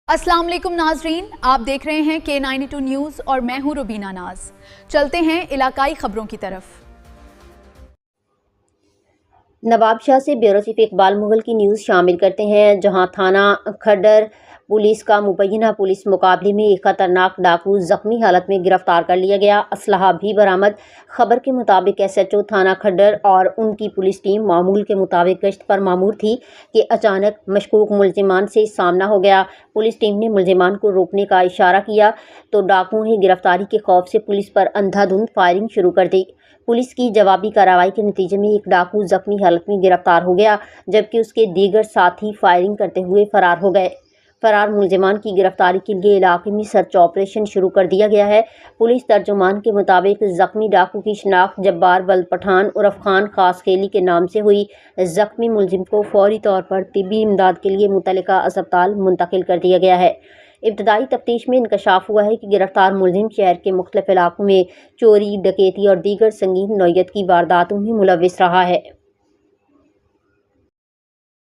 अस्सलाम वालेकुम नाजरीन, आप देख रहे हैं K92 न्यूज़ और मैं हूं रुबीना नाज। चलते हैं इलाकाई खबरों की तरफ। नवाबशाह से ब्यूरो चीफ इकबाल मुगल की न्यूज़ शामिल करते हैं, जहां थाना खड्डर पुलिस का मुबैना पुलिस मुकाबले में एक खतरनाक डाकू जख्मी हालत में गिरफ्तार कर लिया गया। असलहा भी बरामद। खबर के मुताबिक SHO थाना खड्डर और उनकी पुलिस टीम मामूल के मुताबिक गश्त पर मामूर थी कि अचानक मशकूक मुलजिमान से सामना हो गया। पुलिस टीम ने मुलजिमान को रोकने का इशारा किया तो डाकुओं ने गिरफ्तारी के खौफ से पुलिस पर अंधाधुंध फायरिंग शुरू कर दी। पुलिस की जवाबी कार्रवाई के नतीजे में एक डाकू जख्मी हालत में गिरफ्तार हो गया, जबकि उसके दीगर साथी फायरिंग करते हुए फरार हो गए। फरार मुलजिमान की गिरफ्तारी के लिए इलाके में सर्च ऑपरेशन शुरू कर दिया गया है। पुलिस तर्जुमान के मुताबिक जख्मी डाकू की शिनाख्त जब्बार बल्द पठान उर्फ खान खास खेली के नाम से हुई। जख्मी मुलजिम को फौरी तौर पर तिब्बी इमदाद के लिए मुतल्लिका अस्पताल मुंतकिल कर दिया गया है। इब्तदाई तफ्तीश में इंकशाफ हुआ है कि गिरफ्तार मुलजिम शहर के मुख्तलिफ इलाकों में चोरी, डकैती और दीगर संगीन नौयत की वारदातों में मुलव्विस रहा है।